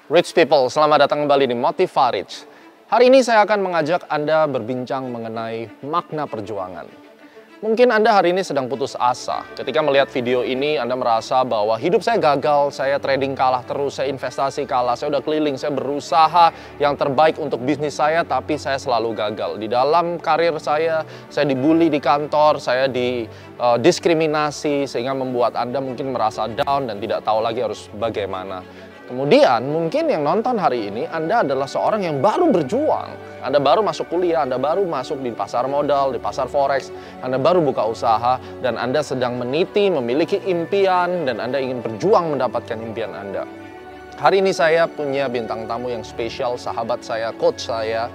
Rich people, selamat datang kembali di Motiva Rich. Hari ini saya akan mengajak Anda berbincang mengenai makna perjuangan. Mungkin Anda hari ini sedang putus asa. Ketika melihat video ini, Anda merasa bahwa hidup saya gagal, saya trading kalah terus, saya investasi kalah, saya udah keliling, saya berusaha yang terbaik untuk bisnis saya, tapi saya selalu gagal. Di dalam karir saya dibully di kantor, saya didiskriminasi, sehingga membuat Anda mungkin merasa down dan tidak tahu lagi harus bagaimana. Kemudian mungkin yang nonton hari ini Anda adalah seorang yang baru berjuang. Anda baru masuk kuliah, Anda baru masuk di pasar modal, di pasar forex, Anda baru buka usaha, dan Anda sedang meniti, memiliki impian, dan Anda ingin berjuang mendapatkan impian Anda. Hari ini saya punya bintang tamu yang spesial, sahabat saya, coach saya,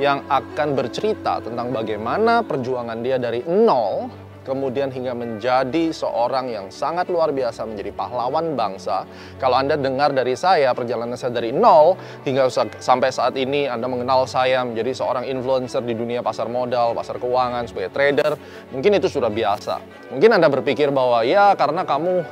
yang akan bercerita tentang bagaimana perjuangan dia dari nol, kemudian hingga menjadi seorang yang sangat luar biasa, menjadi pahlawan bangsa. Kalau Anda dengar dari saya, perjalanan saya dari nol hingga sampai saat ini, Anda mengenal saya menjadi seorang influencer di dunia pasar modal, pasar keuangan, sebagai trader, mungkin itu sudah biasa. Mungkin Anda berpikir bahwa ya karena kamu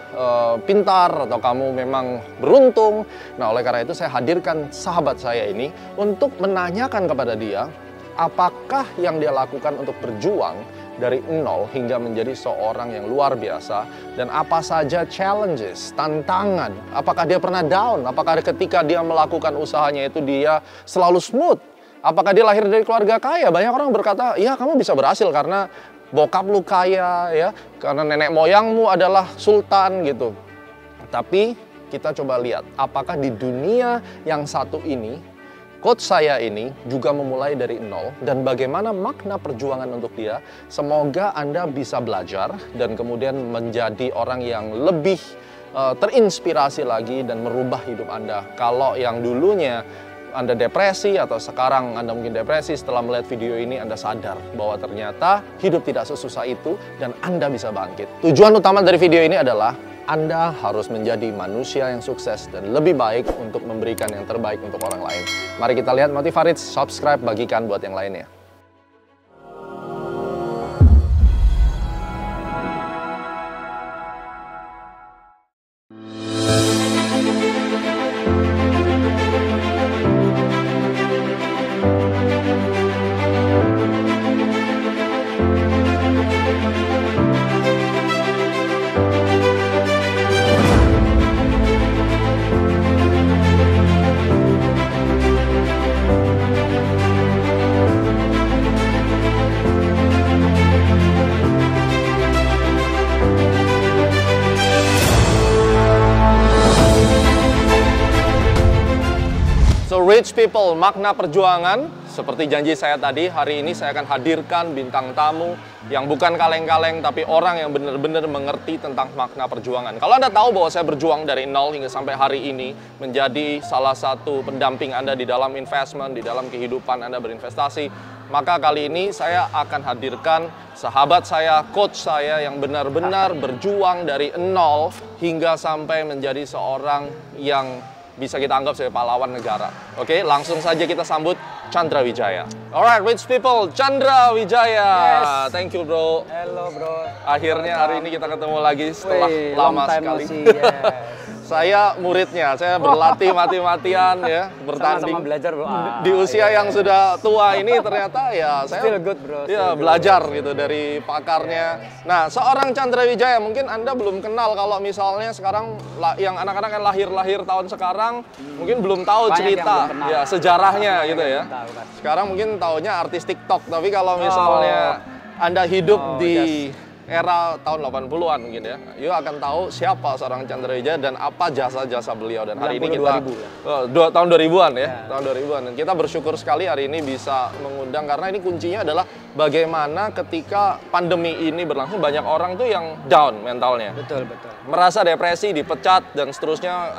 pintar atau kamu memang beruntung. Nah, oleh karena itu saya hadirkan sahabat saya ini untuk menanyakan kepada dia, apakah yang dia lakukan untuk berjuang dari nol hingga menjadi seorang yang luar biasa, dan apa saja challenges, tantangan, apakah dia pernah down, apakah ketika dia melakukan usahanya itu dia selalu smooth, apakah dia lahir dari keluarga kaya. Banyak orang berkata, ya kamu bisa berhasil karena bokap lu kaya, ya karena nenek moyangmu adalah sultan gitu. Tapi kita coba lihat, apakah di dunia yang satu ini, coach saya ini juga memulai dari nol, dan bagaimana makna perjuangan untuk dia. Semoga Anda bisa belajar dan kemudian menjadi orang yang lebih terinspirasi lagi dan merubah hidup Anda. Kalau yang dulunya Anda depresi atau sekarang Anda mungkin depresi, setelah melihat video ini Anda sadar bahwa ternyata hidup tidak sesusah itu dan Anda bisa bangkit. Tujuan utama dari video ini adalah Anda harus menjadi manusia yang sukses dan lebih baik untuk memberikan yang terbaik untuk orang lain. Mari kita lihat Motiva Rich, subscribe, bagikan buat yang lainnya. So rich people, makna perjuangan. Seperti janji saya tadi, hari ini saya akan hadirkan bintang tamu yang bukan kaleng-kaleng, tapi orang yang benar-benar mengerti tentang makna perjuangan. Kalau Anda tahu bahwa saya berjuang dari nol hingga sampai hari ini, menjadi salah satu pendamping Anda di dalam investment, di dalam kehidupan Anda berinvestasi, maka kali ini saya akan hadirkan sahabat saya, coach saya yang benar-benar berjuang dari nol hingga sampai menjadi seorang yang bisa kita anggap sebagai pahlawan negara. Oke, langsung saja kita sambut Chandra Wijaya. Alright, rich people, Chandra Wijaya. Yes. Thank you, bro. Hello, bro. Akhirnya hari ini kita ketemu lagi setelah lama sekali. Saya muridnya, saya berlatih mati-matian ya, bertanding. Sama-sama belajar, bro. Di usia yang sudah tua ini ternyata ya saya still good, bro. Ya, belajar gitu dari pakarnya. Nah, seorang Chandra Wijaya mungkin Anda belum kenal. Kalau misalnya sekarang yang anak-anak yang lahir tahun sekarang mungkin belum tahu cerita ya sejarahnya gitu ya. Sekarang mungkin taunya artis TikTok, tapi kalau misalnya Anda hidup di era tahun 80-an mungkin ya, you akan tahu siapa seorang Chandra Wijaya dan apa jasa-jasa beliau. Dan hari ini kita 2000, ya? Tahun 2000-an ya, tahun 2000-an, dan kita bersyukur sekali hari ini bisa mengundang, karena ini kuncinya adalah bagaimana ketika pandemi ini berlangsung banyak orang tuh yang down mentalnya. Betul. Merasa depresi, dipecat dan seterusnya.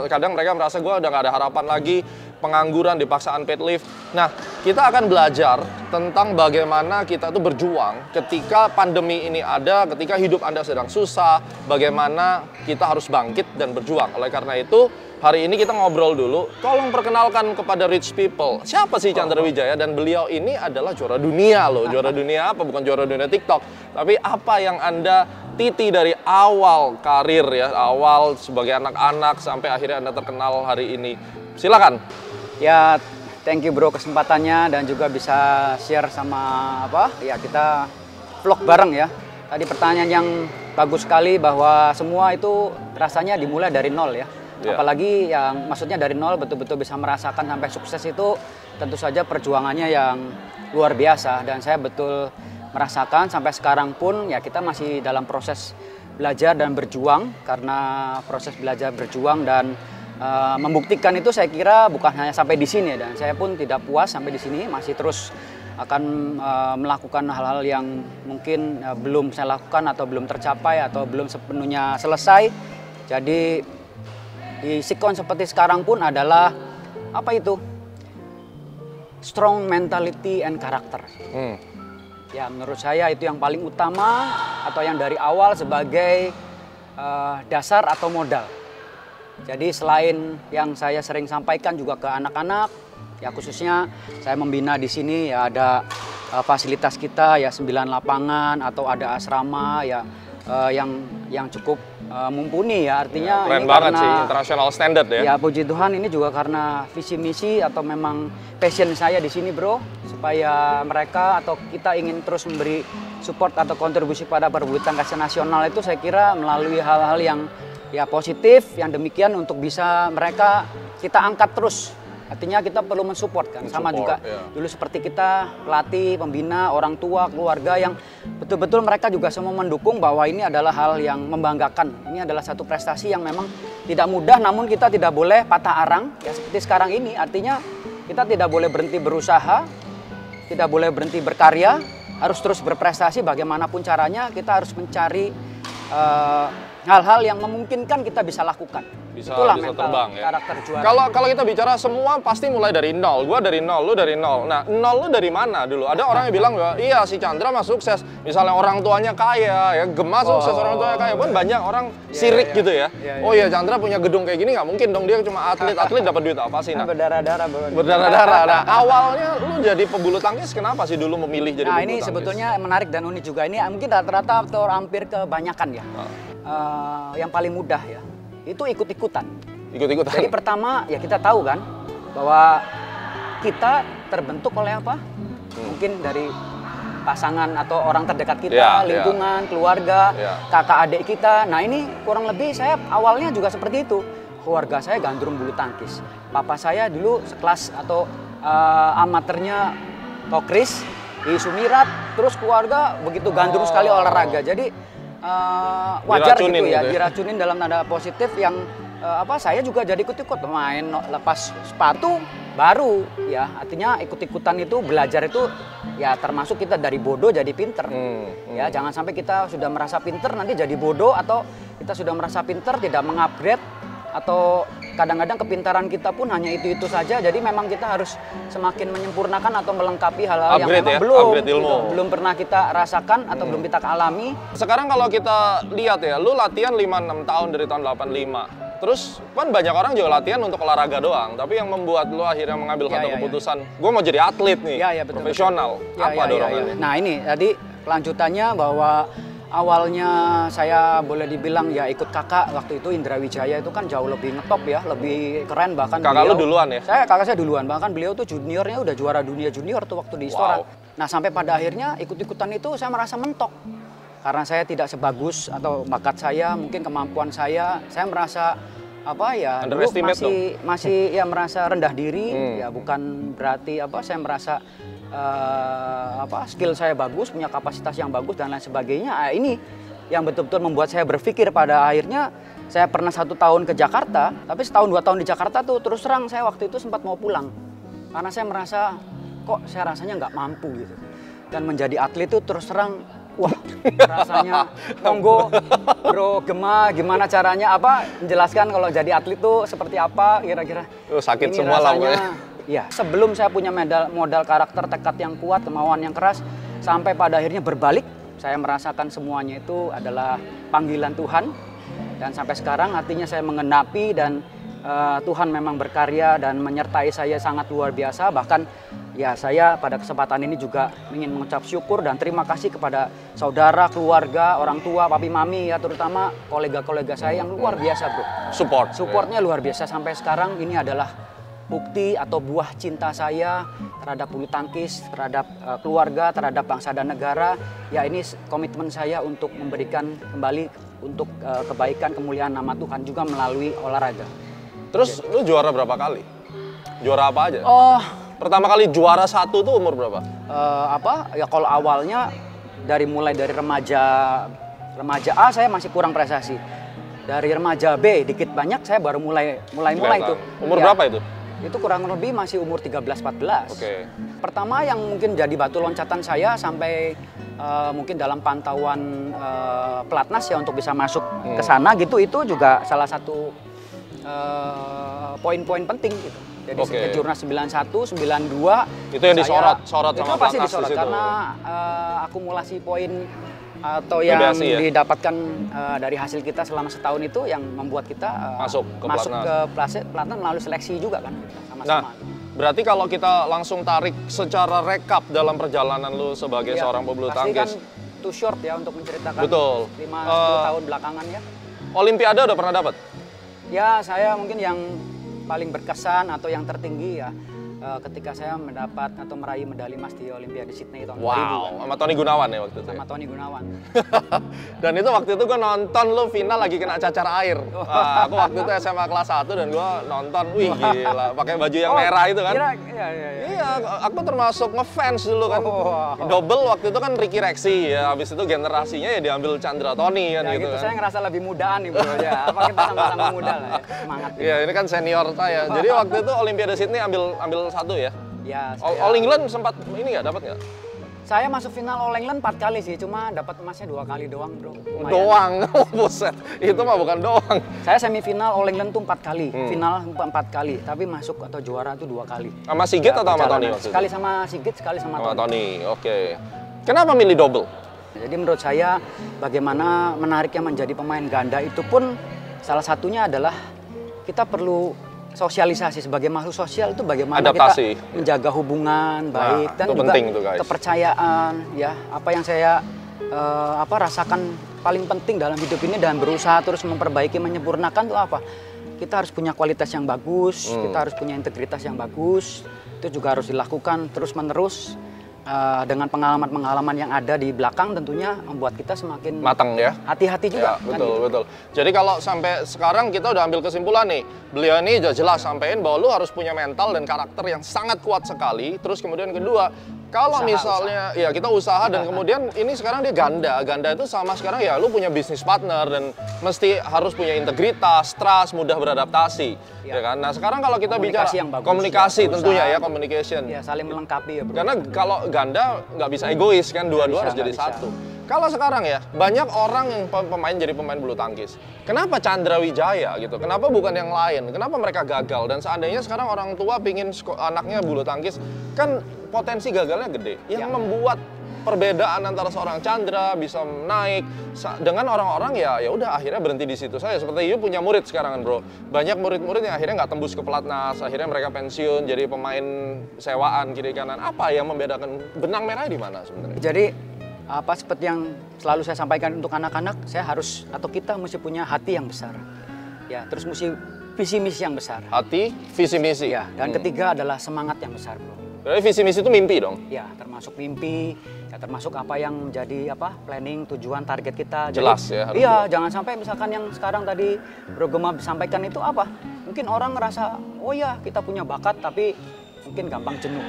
Kadang mereka merasa gue udah gak ada harapan lagi, pengangguran, dipaksa unpaid leave. Nah, kita akan belajar tentang bagaimana kita tuh berjuang ketika pandemi ini ada, ketika hidup Anda sedang susah, bagaimana kita harus bangkit dan berjuang. Oleh karena itu, hari ini kita ngobrol dulu. Tolong perkenalkan kepada rich people. Siapa sih Chandra Wijaya? Dan beliau ini adalah juara dunia loh. Juara dunia apa? Bukan juara dunia TikTok. Tapi apa yang Anda titi dari awal karir ya, awal sebagai anak-anak sampai akhirnya Anda terkenal hari ini. Silakan. Ya, thank you bro kesempatannya dan juga bisa share sama kita vlog bareng ya. Tadi pertanyaan yang bagus sekali bahwa semua itu rasanya dimulai dari nol ya. Apalagi yang maksudnya dari nol betul-betul bisa merasakan sampai sukses itu tentu saja perjuangannya yang luar biasa dan saya betul merasakan sampai sekarang pun ya kita masih dalam proses belajar dan berjuang karena proses belajar berjuang dan membuktikan itu saya kira bukan hanya sampai di sini dan saya pun tidak puas sampai di sini masih terus akan melakukan hal-hal yang mungkin belum saya lakukan atau belum tercapai atau belum sepenuhnya selesai. Jadi di sikon seperti sekarang pun adalah apa itu? Strong mentality and character. Ya menurut saya itu yang paling utama atau yang dari awal sebagai dasar atau modal. Jadi selain yang saya sering sampaikan juga ke anak-anak, ya khususnya saya membina di sini ya ada fasilitas kita ya 9 lapangan atau ada asrama ya yang cukup mumpuni ya artinya keren ini banget karena, sih international standard ya. Ya puji Tuhan ini juga karena visi misi atau memang passion saya di sini bro supaya mereka atau kita ingin terus memberi support atau kontribusi pada perebutan tangkas nasional itu saya kira melalui hal-hal yang ya positif yang demikian untuk bisa mereka kita angkat terus. Artinya kita perlu mensupport kan, sama juga dulu seperti kita pelatih, pembina, orang tua, keluarga yang betul-betul mereka juga semua mendukung bahwa ini adalah hal yang membanggakan. Ini adalah satu prestasi yang memang tidak mudah namun kita tidak boleh patah arang ya seperti sekarang ini. Artinya kita tidak boleh berhenti berusaha, tidak boleh berhenti berkarya, harus terus berprestasi bagaimanapun caranya kita harus mencari hal-hal yang memungkinkan kita bisa lakukan. Itulah bisa mental terbang ya. Karakter juara. Kalau kita bicara semua pasti mulai dari nol. Gua dari nol, lu dari nol. Nah, nol lu dari mana dulu? Ada orang yang bilang bahwa iya si Chandra mah sukses. Misalnya orang tuanya kaya ya, Gemma sukses orang tuanya kaya. Pun banyak orang sirik gitu ya. Oh iya Chandra punya gedung kayak gini nggak mungkin dong dia cuma atlet dapat duit apa sih? Nah, berdarah-darah. Berdarah-darah. Nah, awalnya lu jadi pebulu tangkis kenapa sih dulu memilih jadi pebulu tangkis? Nah, ini sebetulnya menarik dan unik juga. Ini mungkin rata-rata atau hampir kebanyakan ya. Yang paling mudah ya. Itu ikut-ikutan. Jadi pertama ya kita tahu kan bahwa kita terbentuk oleh apa? Mungkin dari pasangan atau orang terdekat kita, lingkungan, keluarga, kakak adik kita. Nah ini kurang lebih saya awalnya juga seperti itu. Keluarga saya gandrung bulu tangkis. Papa saya dulu sekelas atau amaternya Tokris di Sumirat. Terus keluarga begitu gandrung sekali olahraga. Jadi wajar gitu ya, diracunin dalam tanda positif yang saya juga jadi ikut-ikut main lepas sepatu baru ya artinya ikut-ikutan itu belajar itu ya termasuk kita dari bodoh jadi pinter ya jangan sampai kita sudah merasa pinter nanti jadi bodoh atau kita sudah merasa pinter tidak mengupgrade atau kadang-kadang kepintaran kita pun hanya itu saja jadi memang kita harus semakin menyempurnakan atau melengkapi hal-hal yang memang belum pernah kita rasakan atau belum kita alami. Sekarang kalau kita lihat ya lu latihan 5-6 tahun dari tahun 85 terus kan banyak orang juga latihan untuk olahraga doang, tapi yang membuat lu akhirnya mengambil satu keputusan, gue mau jadi atlet nih, profesional. Apa dorongannya? Nah ini tadi kelanjutannya bahwa awalnya saya boleh dibilang ya ikut kakak waktu itu Indra Wijaya itu kan jauh lebih ngetop ya, lebih keren bahkan. Kakak lu duluan ya? Kakak saya duluan, bahkan beliau tuh juniornya udah juara dunia junior tuh waktu di Istora. Nah sampai pada akhirnya ikut-ikutan itu saya merasa mentok. Karena saya tidak sebagus atau bakat saya, mungkin kemampuan saya merasa dulu masih ya merasa rendah diri, ya bukan berarti saya merasa skill saya bagus, punya kapasitas yang bagus dan lain sebagainya. Ini yang betul-betul membuat saya berpikir pada akhirnya saya pernah 1 tahun ke Jakarta, tapi setahun 2 tahun di Jakarta tuh terus terang saya waktu itu sempat mau pulang karena saya merasa kok saya rasanya nggak mampu gitu. Dan menjadi atlet itu terus terang wah, rasanya monggo Bro Gemma gimana caranya menjelaskan kalau jadi atlet tuh seperti apa kira-kira. Sakit semua lah pokoknya. Iya, sebelum saya punya modal karakter, tekad yang kuat, kemauan yang keras, sampai pada akhirnya berbalik, saya merasakan semuanya itu adalah panggilan Tuhan. Dan sampai sekarang artinya saya mengenapi dan Tuhan memang berkarya dan menyertai saya sangat luar biasa. Bahkan ya saya pada kesempatan ini juga ingin mengucap syukur dan terima kasih kepada saudara, keluarga, orang tua, papi mami ya, terutama kolega-kolega saya yang luar biasa bro. Supportnya luar biasa sampai sekarang. Ini adalah bukti atau buah cinta saya terhadap bulu tangkis, terhadap keluarga, terhadap bangsa dan negara. Ya ini komitmen saya untuk memberikan kembali untuk kebaikan, kemuliaan nama Tuhan juga melalui olahraga. Terus lu juara berapa kali? Juara apa aja? Oh, pertama kali juara 1 tuh umur berapa? Ya kalau awalnya mulai dari remaja A saya masih kurang prestasi. Dari remaja B dikit banyak saya baru mulai itu. Umur ya, berapa itu? Itu kurang lebih masih umur 13-14. Oke. Pertama yang mungkin jadi batu loncatan saya sampai mungkin dalam pantauan pelatnas ya untuk bisa masuk ke sana gitu, itu juga salah satu poin-poin penting gitu. Jadi kejurnas 91, 92 itu yang disorot sama itu pasti disorot karena akumulasi poin atau yang didapatkan dari hasil kita selama setahun itu yang membuat kita masuk ke pelatnas melalui seleksi juga kan sama-sama. Nah, berarti kalau kita langsung tarik secara rekap dalam perjalanan lu sebagai seorang pebulu tangkis, kan too short ya untuk menceritakan. Betul. 5-10 tahun belakangan ya. Olimpiade udah pernah dapat? Ya, saya mungkin yang paling berkesan atau yang tertinggi ya ketika saya mendapat atau meraih medali emas di Olimpiade Sydney tahun 2000. Wow, sama Tony Gunawan ya waktu itu? Sama Tony Gunawan. Dan itu waktu itu gue nonton lu final lagi kena cacar air. Aku waktu itu SMA kelas 1 dan gue nonton, wih gila, pakai baju yang merah itu kan. Iya, aku termasuk ngefans dulu kan. Double waktu itu kan Ricky Rexy ya, habis itu generasinya ya diambil Chandra Tony kan ya, gitu kan. Saya ngerasa lebih mudaan nih bro ya, apa kita sama-sama muda lah ya, semangat. Iya, ini kan senior saya. Jadi waktu itu Olimpiade Sydney ambil 1 ya? Ya, All England sempat ini nggak, dapat nggak? Saya masuk final All England 4 kali sih, cuma dapat emasnya 2 kali doang bro. Lumayan. Doang? Oh buset, itu mah bukan doang. Saya semifinal All England tuh 4 kali, final 4 kali, tapi masuk atau juara tuh 2 kali. Sama Sigit atau sama Tony? Sekali sama Sigit, sekali sama Tony. Oke. Kenapa milih double? Jadi menurut saya bagaimana menariknya menjadi pemain ganda itu pun salah satunya adalah kita perlu sosialisasi sebagai makhluk sosial itu bagaimana adaptasi, kita menjaga hubungan baik dan juga kepercayaan ya, apa yang saya rasakan paling penting dalam hidup ini dan berusaha terus memperbaiki, menyempurnakan itu apa? Kita harus punya kualitas yang bagus, kita harus punya integritas yang bagus, itu juga harus dilakukan terus-menerus. Dengan pengalaman-pengalaman yang ada di belakang tentunya membuat kita semakin matang ya, hati-hati juga. Ya, betul, kan, betul. Jadi kalau sampai sekarang kita udah ambil kesimpulan nih, beliau ini udah jelas sampein bahwa lu harus punya mental dan karakter yang sangat kuat sekali. Terus kemudian kedua, kalau misalnya ya kita usaha dan kemudian ini sekarang dia ganda itu sama sekarang ya lu punya bisnis partner dan mesti harus punya integritas, trust, mudah beradaptasi, ya kan. Nah sekarang kalau kita bicara komunikasi ya, tentunya ya, communication. Ya saling melengkapi ya bro. Karena kalau ganda nggak bisa egois kan, dua-dua harus jadi satu. Kalau sekarang ya banyak orang yang pemain jadi pemain bulu tangkis. Kenapa Chandra Wijaya gitu? Kenapa bukan yang lain? Kenapa mereka gagal? Dan seandainya sekarang orang tua pingin anaknya bulu tangkis, kan potensi gagalnya gede. Yang membuat perbedaan antara seorang Chandra bisa naik dengan orang-orang ya udah akhirnya berhenti di situ saja. Seperti you punya murid sekarang kan bro. Banyak murid-murid yang akhirnya nggak tembus ke pelatnas, akhirnya mereka pensiun jadi pemain sewaan kiri kanan. Apa yang membedakan benang merah di mana sebenarnya? Jadi seperti yang selalu saya sampaikan untuk anak-anak, saya harus atau kita mesti punya hati yang besar. Ya, terus mesti visi misi yang besar. Hati, visi misi. Ya, dan ketiga adalah semangat yang besar, bro. Berarti visi misi itu mimpi dong? Ya, termasuk mimpi, ya termasuk apa yang menjadi planning, tujuan, target kita. Jelas. Jadi, ya. Iya, jangan sampai misalkan yang sekarang tadi Bro Gema sampaikan itu apa? Mungkin orang ngerasa, oh ya kita punya bakat tapi mungkin gampang jenuh.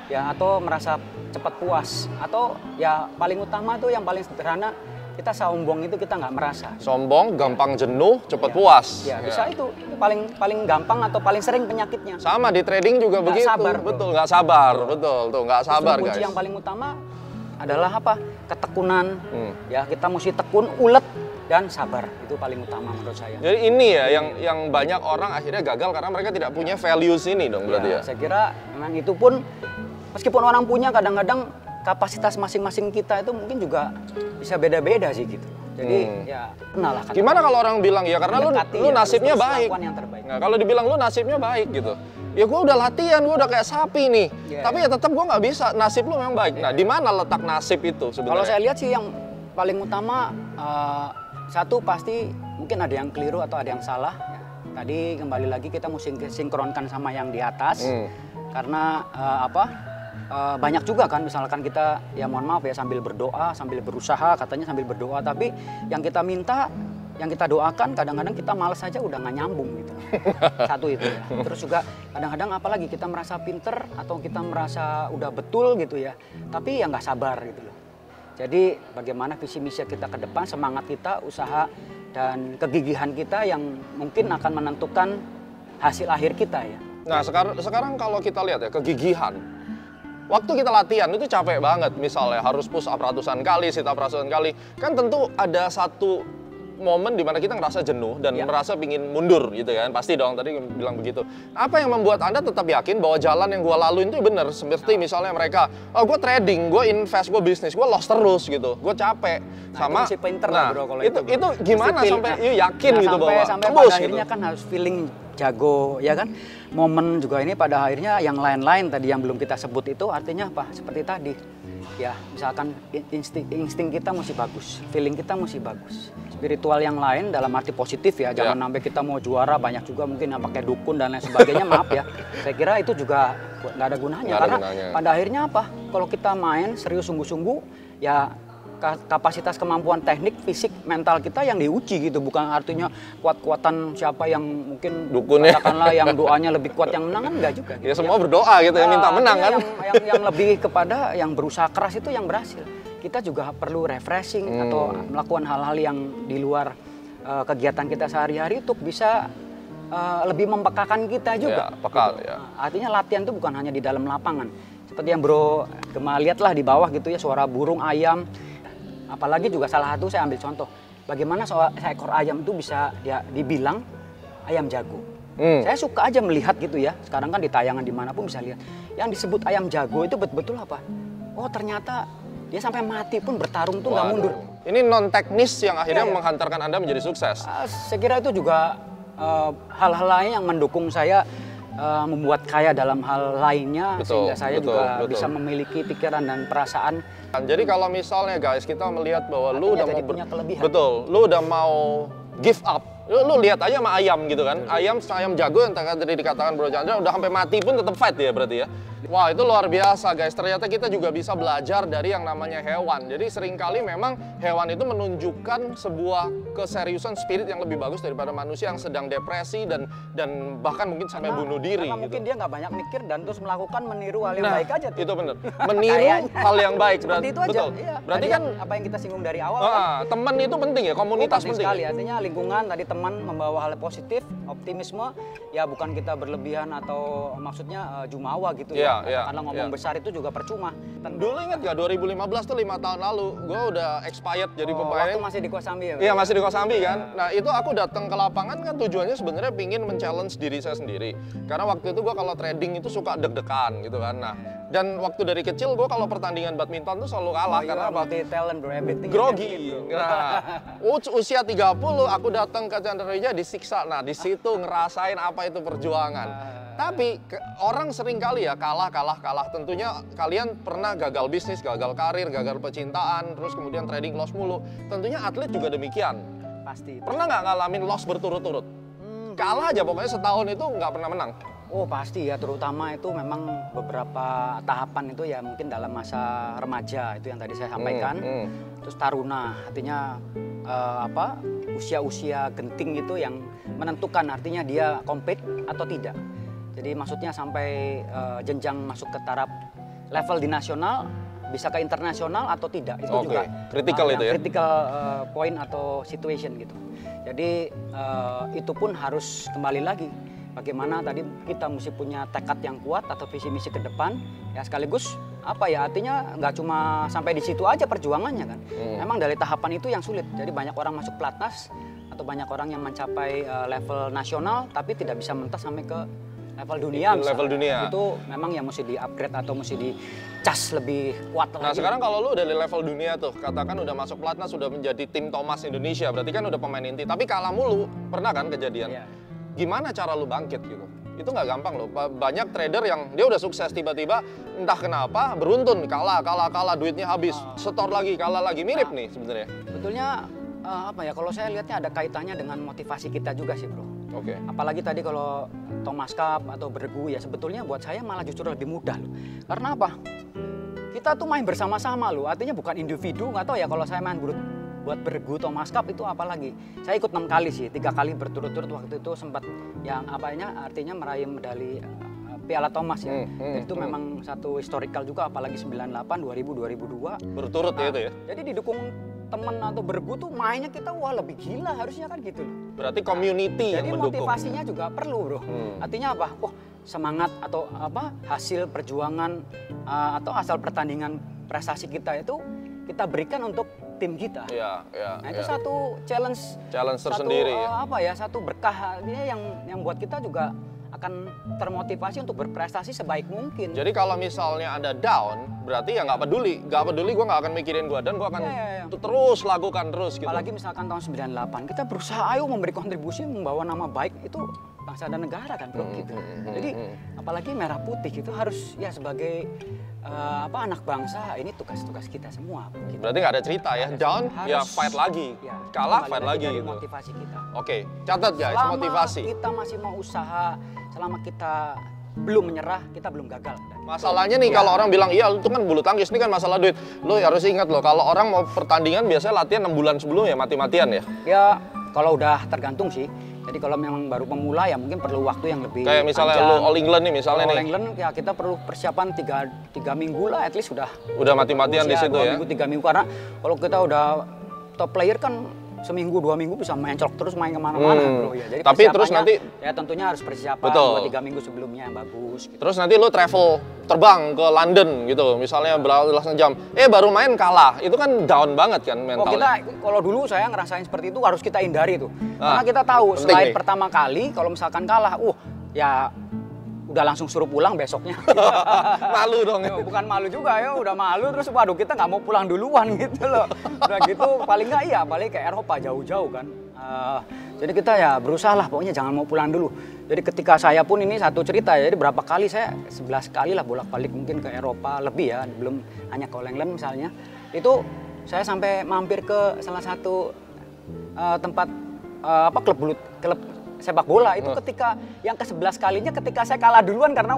Ya, atau merasa cepat puas, atau ya paling utama tuh yang paling sederhana, kita sombong itu kita nggak merasa. Sombong, gampang jenuh, cepat puas. Ya, bisa itu paling gampang atau paling sering penyakitnya. Sama di trading juga nggak begitu. Sabar, betul, nggak sabar, betul, tuh nggak sabar guys. Kunci yang paling utama adalah apa? Ketekunan. Ya, kita mesti tekun, ulet, dan sabar. Itu paling utama menurut saya. Jadi ini ya yang banyak orang akhirnya gagal karena mereka tidak punya values ini dong berarti ya. Saya kira memang itu pun meskipun orang punya, kadang-kadang kapasitas masing-masing kita itu mungkin juga bisa beda-beda sih gitu. Jadi ya kenal lah. Gimana kalau orang bilang ya karena lu nasibnya baik. Nah, kalau dibilang lu nasibnya baik gitu. Ya gue udah latihan, gue udah kayak sapi nih. Tapi ya tetap gue nggak bisa, nasib lu memang baik. Nah, di mana letak nasib itu sebenarnya? Kalau saya lihat sih yang paling utama, satu pasti mungkin ada yang keliru atau ada yang salah. Tadi kembali lagi kita mesti sinkronkan sama yang di atas. Karena banyak juga kan, misalkan kita, ya mohon maaf ya, sambil berdoa, sambil berusaha, katanya sambil berdoa. Tapi yang kita minta, yang kita doakan kadang-kadang kita males aja udah nggak nyambung gitu. Satu itu ya. Terus juga kadang-kadang apalagi kita merasa pinter atau kita merasa udah betul gitu ya, tapi ya nggak sabar gitu loh. Jadi bagaimana visi misi kita ke depan, semangat kita, usaha dan kegigihan kita yang mungkin akan menentukan hasil akhir kita ya. Nah sekarang kalau kita lihat ya kegigihan, waktu kita latihan itu capek banget, misalnya harus push up ratusan kali, sit up ratusan kali, kan tentu ada satu momen dimana kita ngerasa jenuh dan merasa pingin mundur gitu kan, pasti dong, tadi bilang begitu. Apa yang membuat Anda tetap yakin bahwa jalan yang gue laluin itu bener? Seperti misalnya mereka, gue trading, gue invest, gue bisnis, gue loss terus gitu, gue capek. Sama, itu pinter lah bro kalau itu gimana sampai yakin gitu bahwa sampai pada akhirnya kan harus feeling jago ya kan. Momen juga ini pada akhirnya yang lain-lain tadi yang belum kita sebut itu artinya apa? Seperti tadi ya, misalkan insting kita mesti bagus, feeling kita mesti bagus. Spiritual yang lain dalam arti positif ya, jangan sampai kita mau juara, banyak juga mungkin yang pakai dukun dan lain sebagainya, maaf ya. Saya kira itu juga nggak ada gunanya, karena pada akhirnya apa? Kalau kita main serius sungguh-sungguh ya, kapasitas kemampuan teknik, fisik, mental kita yang diuji gitu, bukan artinya kuat-kuatan siapa yang mungkin dukunnya, katakanlah yang doanya lebih kuat yang menang kan, enggak juga gitu. Ya semua berdoa gitu ya, minta menang kan. Yang lebih kepada yang berusaha keras itu yang berhasil. Kita juga perlu refreshing atau melakukan hal-hal yang di luar kegiatan kita sehari-hari untuk bisa lebih mempekakan kita juga. Ya, peka, gitu. Ya. Artinya latihan itu bukan hanya di dalam lapangan. Seperti yang Bro Gema lihat lah di bawah gitu ya, suara burung, ayam. Apalagi juga salah satu saya ambil contoh, bagaimana seekor ayam itu bisa dibilang ayam jago. Saya suka aja melihat gitu ya, sekarang kan di tayangan dimanapun bisa lihat. Yang disebut ayam jago itu betul-betul apa? Oh ternyata dia sampai mati pun bertarung tuh nggak mundur. Ini non teknis yang akhirnya menghantarkan Anda menjadi sukses. Saya kira itu juga hal-hal lain yang mendukung saya membuat kaya dalam hal lainnya, sehingga saya juga bisa memiliki pikiran dan perasaan. Jadi kalau misalnya guys kita melihat bahwa artinya lu udah mau punya kelebihan. lu udah mau give up. Lu lihat aja sama ayam gitu kan. Ayam jago yang tadi dikatakan Bro Chandra udah sampai mati pun tetap fight ya berarti ya. Wah itu luar biasa guys, ternyata kita juga bisa belajar dari yang namanya hewan. Jadi seringkali memang hewan itu menunjukkan sebuah keseriusan spirit yang lebih bagus daripada manusia yang sedang depresi dan bahkan mungkin sampai bunuh diri gitu. Mungkin dia nggak banyak mikir dan terus meniru hal yang baik aja tuh. Itu bener, meniru hal yang baik. Seperti itu aja. Betul. Iya. Berarti kan apa yang kita singgung dari awal teman itu penting ya, komunitas penting sekali. Artinya lingkungan, tadi teman membawa hal positif, optimisme, ya bukan kita berlebihan atau maksudnya jumawa gitu ya. Karena ngomong besar itu juga percuma. Dulu ingat gak 2015 tuh 5 tahun lalu, gue udah expired jadi pemain. Waktu masih di Kosambi ya? Iya masih di Kosambi kan. Nah itu aku datang ke lapangan kan tujuannya sebenarnya pingin men-challenge diri saya sendiri. Karena waktu itu gue kalau trading itu suka deg-degan gitu kan. Nah dan waktu dari kecil gue kalau pertandingan badminton tuh selalu kalah karena apa? Talent bro, everything. Grogi. Nah, usia 30 aku datang ke Chandra Wijaya disiksa. Nah di situ ngerasain apa itu perjuangan. Tapi orang sering kali ya kalah. Tentunya kalian pernah gagal bisnis, gagal karir, gagal percintaan, terus kemudian trading loss mulu. Tentunya atlet juga demikian. Pasti. Pernah nggak ngalamin loss berturut-turut? Kalah aja pokoknya setahun itu nggak pernah menang. Oh pasti ya, terutama itu memang beberapa tahapan itu ya mungkin dalam masa remaja itu yang tadi saya sampaikan. Terus taruna, artinya usia-usia genting itu yang menentukan artinya dia compete atau tidak. Jadi maksudnya sampai jenjang masuk ke taraf level di nasional, bisa ke internasional atau tidak. Itu juga critical itu ya. Critical point atau situation gitu. Jadi itu pun harus kembali lagi. Bagaimana tadi kita mesti punya tekad yang kuat atau visi misi ke depan. Ya sekaligus apa ya, artinya nggak cuma sampai di situ aja perjuangannya kan. Memang dari tahapan itu yang sulit. Jadi banyak orang masuk pelatnas atau banyak orang yang mencapai level nasional tapi tidak bisa mentas sampai ke level dunia. Level dunia. Itu memang yang mesti di-upgrade atau mesti dicas lebih kuat lagi. Nah sekarang kalau lu udah di level dunia tuh, katakan udah masuk pelatnas, sudah menjadi tim Thomas Indonesia, berarti kan udah pemain inti. Tapi kalah mulu, pernah kan kejadian? Iya. Gimana cara lu bangkit gitu? Itu nggak gampang loh. Banyak trader yang dia udah sukses tiba-tiba entah kenapa beruntun kalah, duitnya habis, setor lagi, kalah lagi, mirip nih sebenarnya. Sebetulnya apa ya? Kalau saya lihatnya ada kaitannya dengan motivasi kita juga sih bro. Oke. Apalagi tadi kalau Thomas Cup atau bergu ya sebetulnya buat saya malah justru lebih mudah loh. Karena apa? Kita tuh main bersama-sama loh. Artinya bukan individu. Nggak tahu ya kalau saya main buat bergu Thomas Cup itu apalagi. Saya ikut 6 kali sih, 3 kali berturut-turut waktu itu sempat yang artinya meraih medali Piala Thomas ya. Itu memang satu historical juga, apalagi 98, 2000, 2002. Berturut ya itu ya? Jadi didukung teman atau bergu tuh mainnya kita wah lebih gila harusnya kan gitu loh. Berarti community yang mendukung. Jadi motivasinya juga perlu bro. Artinya apa? Oh semangat atau apa hasil perjuangan atau asal pertandingan prestasi kita itu kita berikan untuk tim kita. Iya. Nah itu satu challenge tersendiri satu, ya. Satu berkah yang buat kita juga akan termotivasi untuk berprestasi sebaik mungkin. Jadi kalau misalnya ada down, berarti ya nggak peduli gue nggak akan mikirin gue dan gue akan terus lakukan terus gitu. Apalagi misalkan tahun 98 kita berusaha memberi kontribusi membawa nama baik itu bangsa dan negara kan bro gitu. Jadi apalagi merah putih itu harus ya sebagai anak bangsa ini tugas-tugas kita semua. Gitu. Berarti nggak ada cerita ya, down ya fight lagi, kalah fight lagi gitu. Motivasi kita. Oke, catat guys, selama motivasi. Kita masih mau usaha, selama kita belum menyerah, kita belum gagal. Masalahnya nih kalau orang bilang iya itu kan bulu tangkis, ini kan masalah duit. Lo harus ingat loh, kalau orang mau pertandingan biasanya latihan 6 bulan sebelum ya mati-matian ya. Ya kalau udah tergantung sih. Jadi kalau memang baru pemula ya mungkin perlu waktu yang lebih kayak misalnya panjang. lo All England nih misalnya nih. All England ya kita perlu persiapan 3 minggu lah, at least udah mati-matian di situ ya. 2 minggu 3 minggu karena kalau kita udah top player kan seminggu 2 minggu bisa mencolok terus main kemana-mana bro ya. Jadi tapi terus nanti ya tentunya harus persiapan 2-3 minggu sebelumnya yang bagus. Gitu. Terus nanti lo travel terbang ke London gitu, misalnya belasan jam, baru main kalah, itu kan down banget kan mentalnya. Kalau dulu saya ngerasain seperti itu harus kita hindari tuh, karena kita tahu selain pertama kali kalau misalkan kalah, ya udah langsung suruh pulang besoknya. Malu dong ya. Bukan malu juga ya, udah malu terus waduh kita nggak mau pulang duluan gitu loh. Udah gitu paling nggak balik ke Eropa jauh-jauh kan. Jadi kita ya berusaha lah pokoknya jangan mau pulang dulu. Jadi ketika saya pun ini satu cerita ya, jadi berapa kali saya 11 kali lah bolak-balik mungkin ke Eropa lebih ya, belum hanya ke All England misalnya. Itu saya sampai mampir ke salah satu tempat klub sepak bola itu ketika yang ke-11 kalinya ketika saya kalah duluan karena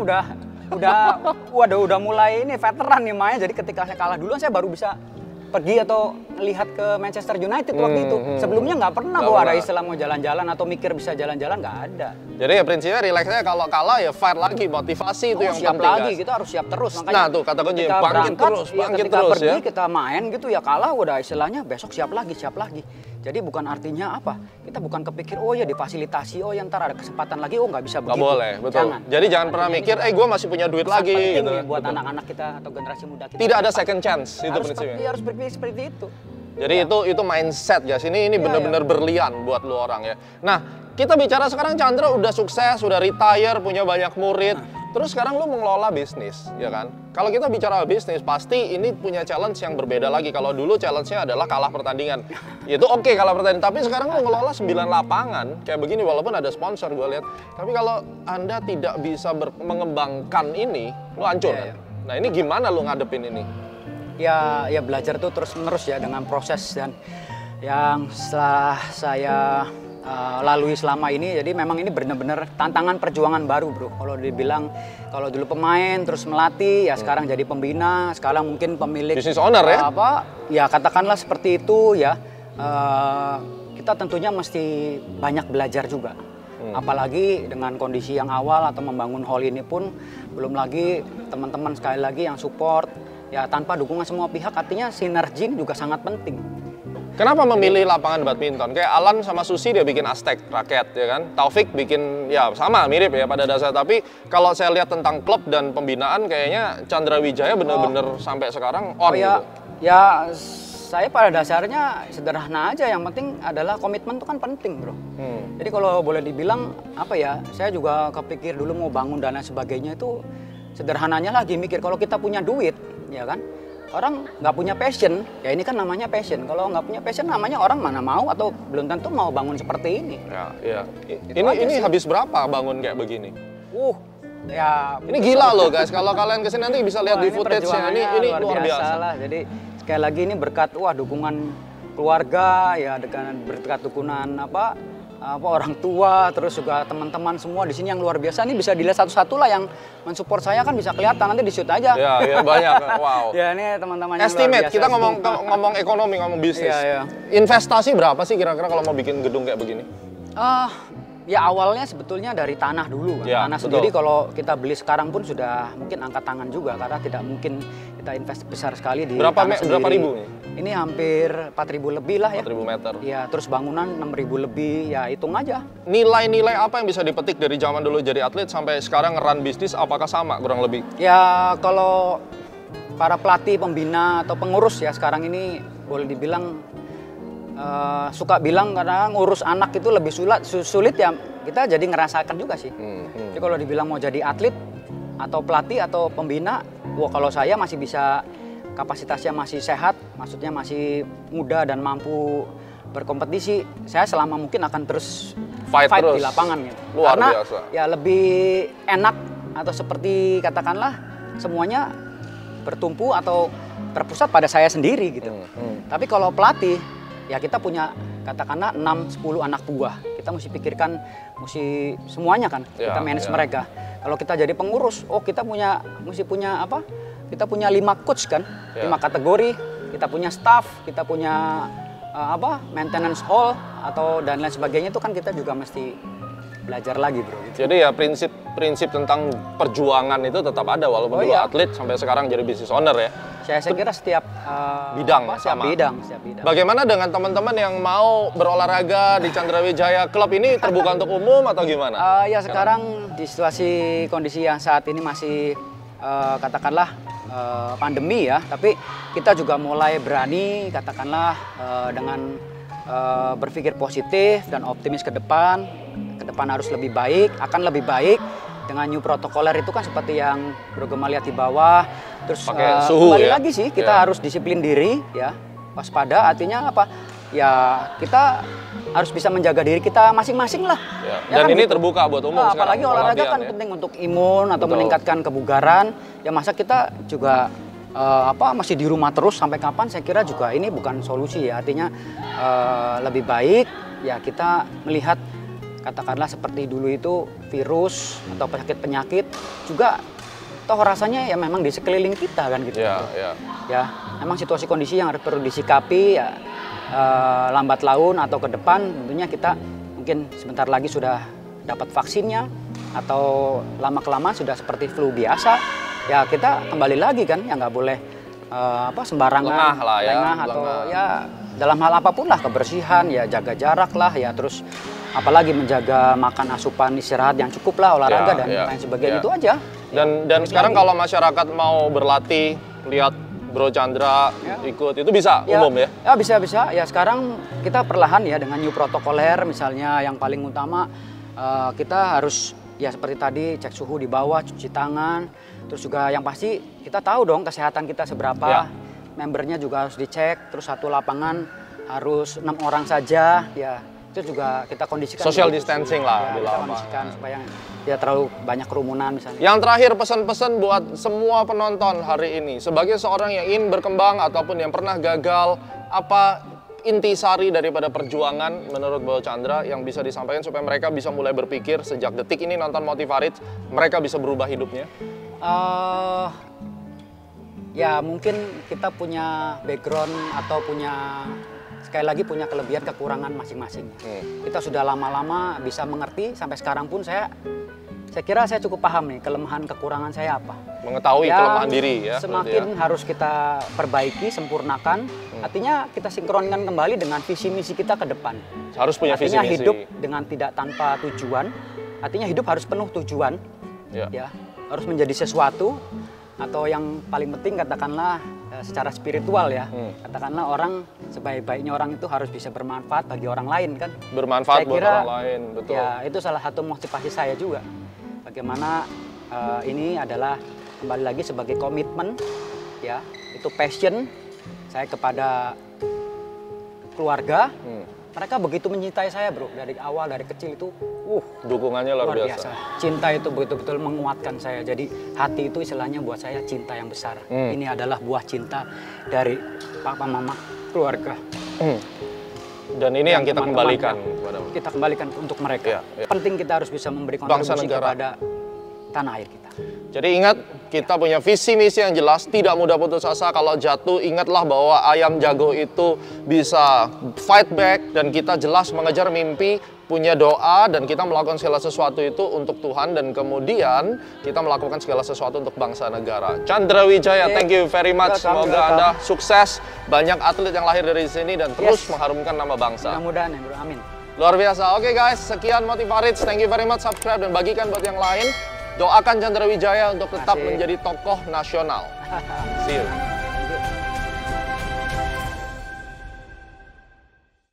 udah mulai ini veteran nih Maya. Jadi ketika saya kalah duluan saya baru bisa pergi atau lihat ke Manchester United waktu itu. Sebelumnya nggak pernah ada istilah mau jalan-jalan atau mikir bisa jalan-jalan, nggak ada. Jadi ya prinsipnya relaxnya kalau kalah ya fight lagi, motivasi itu yang siap penting. Lagi, kita harus siap terus. Makanya nah tuh kata kunci bangkit terus ketika pergi, ya. Kita main gitu ya kalah udah istilahnya besok siap lagi. Jadi bukan artinya apa? Kita bukan kepikir difasilitasi, yang ntar ada kesempatan lagi, nggak bisa begitu. Nggak boleh, betul. Jadi jangan pernah mikir, gue masih punya duit lagi. Gitu. Buat anak-anak kita atau generasi muda kita. Tidak ada second chance, itu prinsipnya. Harus berpikir seperti itu. Jadi itu mindset guys, ini benar-benar berlian buat lu orang ya. Nah, kita bicara sekarang Chandra udah sukses, udah retire, punya banyak murid. Terus sekarang lu mengelola bisnis, ya kan? Kalau kita bicara bisnis, pasti ini punya challenge yang berbeda lagi. Kalau dulu challenge-nya adalah kalah pertandingan. Itu oke kalah pertandingan, tapi sekarang lu ngelola 9 lapangan kayak begini walaupun ada sponsor gue lihat. Tapi kalau Anda tidak bisa mengembangkan ini, lu hancur kan? Nah, ini gimana lu ngadepin ini? Ya belajar tuh terus-menerus ya dengan proses dan yang setelah saya lalui selama ini, jadi memang ini benar-benar tantangan perjuangan baru bro. Kalau dibilang kalau dulu pemain terus melatih ya sekarang jadi pembina, sekarang mungkin pemilik business owner ya? Ya katakanlah seperti itu ya. Kita tentunya mesti banyak belajar juga. Apalagi dengan kondisi yang awal atau membangun hall ini pun belum lagi teman-teman sekali lagi yang support. Ya tanpa dukungan semua pihak artinya sinergi juga sangat penting. Kenapa memilih lapangan badminton? Kayak Alan sama Susi dia bikin Aztec raket ya kan. Taufik bikin ya sama mirip ya pada dasar. Tapi kalau saya lihat tentang klub dan pembinaan kayaknya Chandra Wijaya bener-bener sampai sekarang on ya, gitu. Ya saya pada dasarnya sederhana aja. Yang penting adalah komitmen itu kan penting bro. Jadi kalau boleh dibilang apa ya, saya juga kepikir dulu mau bangun dan lain sebagainya itu sederhananya lagi mikir kalau kita punya duit ya kan. Orang nggak punya passion, ya ini kan namanya passion. Kalau nggak punya passion namanya orang mana mau atau belum tentu mau bangun seperti ini. Ya, iya. Ini habis berapa bangun kayak begini? Ya. Ini gila loh guys. Kalau kalian kesini nanti bisa lihat di footage-nya. Ini luar biasa lah. Jadi sekali lagi ini berkat dukungan keluarga ya, berkat dukungan apa orang tua, terus juga teman-teman semua di sini yang luar biasa. Ini bisa dilihat satu-satu lah yang mensupport saya kan bisa kelihatan, nanti di shoot aja. Ya banyak. Wow. Ya ini teman-teman yang estimate, luar biasa. Kita ngomong ekonomi, ngomong bisnis. Ya. Investasi berapa sih kira-kira kalau mau bikin gedung kayak begini? Ya awalnya sebetulnya dari tanah dulu kan. Ya, tanah betul. sendiri kalau kita beli sekarang pun sudah mungkin angkat tangan juga karena tidak mungkin kita invest besar sekali di berapa ribu nih? Ini hampir 4.000 lebih lah ya. 4.000 meter. Ya, terus bangunan 6.000 lebih, ya hitung aja. Nilai-nilai apa yang bisa dipetik dari zaman dulu jadi atlet sampai sekarang nge-run bisnis apakah sama kurang lebih? Ya kalau para pelatih, pembina atau pengurus ya sekarang ini boleh dibilang suka bilang karena ngurus anak itu lebih sulit ya, kita jadi ngerasakan juga sih. Jadi kalau dibilang mau jadi atlet atau pelatih atau pembina, kalau saya masih bisa, kapasitasnya masih sehat, maksudnya masih muda dan mampu berkompetisi, saya selama mungkin akan terus fight terus di lapangan gitu. Luar Karena biasa. Ya lebih enak atau seperti katakanlah semuanya bertumpu atau terpusat pada saya sendiri gitu. Tapi kalau pelatih ya kita punya katakanlah 6-10 anak buah. Kita mesti pikirkan semuanya kan. Kita manage mereka. Kalau kita jadi pengurus, kita mesti punya apa? Kita punya 5 coach kan, 5 kategori. Kita punya staff, kita punya maintenance hall atau dan lain sebagainya itu kan kita juga mesti belajar lagi bro. Gitu. Jadi ya prinsip tentang perjuangan itu tetap ada walaupun dulu atlet sampai sekarang jadi business owner ya. Saya kira setiap bidang setiap bidang. Bagaimana dengan teman-teman yang mau berolahraga di Chandra Wijaya Club ini terbuka untuk umum atau gimana? Ya sekarang di situasi kondisi yang saat ini masih katakanlah pandemi ya, tapi kita juga mulai berani katakanlah dengan berpikir positif dan optimis ke depan harus lebih baik, akan lebih baik dengan new protokoler itu kan seperti yang Bro Gema lihat di bawah. Terus pakai suhu kembali ya? lagi sih kita harus disiplin diri ya, waspada, artinya apa? Ya kita harus bisa menjaga diri kita masing-masing lah. Ya, dan kan ini gitu. Terbuka buat umum sekarang. Apalagi olahraga kan penting untuk imun atau meningkatkan kebugaran. Ya masa kita juga masih di rumah terus sampai kapan? Saya kira juga ini bukan solusi ya. Artinya lebih baik ya kita melihat katakanlah seperti dulu itu virus atau penyakit-penyakit juga toh rasanya ya memang di sekeliling kita kan gitu. Ya, memang situasi kondisi yang harus perlu disikapi ya lambat laun atau ke depan tentunya kita mungkin sebentar lagi sudah dapat vaksinnya atau lama-kelamaan sudah seperti flu biasa. Ya kita kembali lagi kan ya nggak boleh sembarangan lengah lah ya, atau ya dalam hal apapun lah, kebersihan ya, jaga jarak lah ya, terus apalagi menjaga makan asupan istirahat yang cukup lah, olahraga dan lain sebagainya itu aja. Dan sekarang kalau masyarakat mau berlatih, lihat Bro Chandra ikut itu bisa umum ya? Ya bisa. Ya sekarang kita perlahan ya dengan new protokoler misalnya yang paling utama kita harus ya seperti tadi cek suhu di bawah, cuci tangan, terus juga yang pasti kita tahu dong kesehatan kita seberapa. Membernya juga harus dicek, terus satu lapangan harus 6 orang saja ya. Itu juga kita kondisikan social distancing lah ya, di lapangan kondisikan supaya tidak terlalu banyak kerumunan misalnya. Yang terakhir pesan-pesan buat semua penonton hari ini sebagai seorang yang ingin berkembang ataupun yang pernah gagal, apa intisari daripada perjuangan menurut Bro Chandra yang bisa disampaikan supaya mereka bisa mulai berpikir sejak detik ini nonton Motivarit mereka bisa berubah hidupnya? Ya mungkin kita punya background atau sekali lagi punya kelebihan kekurangan masing-masing. Kita sudah lama-lama bisa mengerti sampai sekarang pun saya saya kira saya cukup paham nih kelemahan kekurangan saya apa. Mengetahui kelemahan diri ya. Semakin harus kita perbaiki, sempurnakan. Artinya kita sinkronkan kembali dengan visi misi kita ke depan. Harus punya visi misi. Artinya hidup dengan tidak tanpa tujuan. Artinya hidup harus penuh tujuan. Ya, harus menjadi sesuatu. Atau yang paling penting katakanlah secara spiritual ya. Katakanlah orang sebaik-baiknya orang itu harus bisa bermanfaat bagi orang lain kan. Bermanfaat buat orang lain, betul. Ya, itu salah satu motivasi saya juga. Bagaimana ini adalah kembali lagi sebagai komitmen ya, itu passion saya kepada keluarga. Mereka begitu mencintai saya, bro, dari awal, dari kecil itu dukungannya luar biasa. Cinta itu betul-betul menguatkan saya. Jadi hati itu istilahnya buat saya cinta yang besar. Ini adalah buah cinta dari papa, mama, keluarga. Dan ini yang kita kembalikan kepada kita kembalikan untuk mereka. Penting kita harus bisa memberi kontribusi kepada tanah air kita. Jadi ingat, kita punya visi misi yang jelas, tidak mudah putus asa. Kalau jatuh, ingatlah bahwa ayam jago itu bisa fight back, dan kita jelas mengejar mimpi, punya doa, dan kita melakukan segala sesuatu itu untuk Tuhan, dan kemudian kita melakukan segala sesuatu untuk bangsa negara. Chandra Wijaya, thank you very much. Semoga Anda sukses, banyak atlet yang lahir dari sini, dan terus mengharumkan nama bangsa. Mudah-mudahan ya, bro. Amin. Luar biasa. Oke guys, sekian Motivarich. Thank you very much. Subscribe dan bagikan buat yang lain. Doakan Chandra Wijaya untuk tetap menjadi tokoh nasional. See you.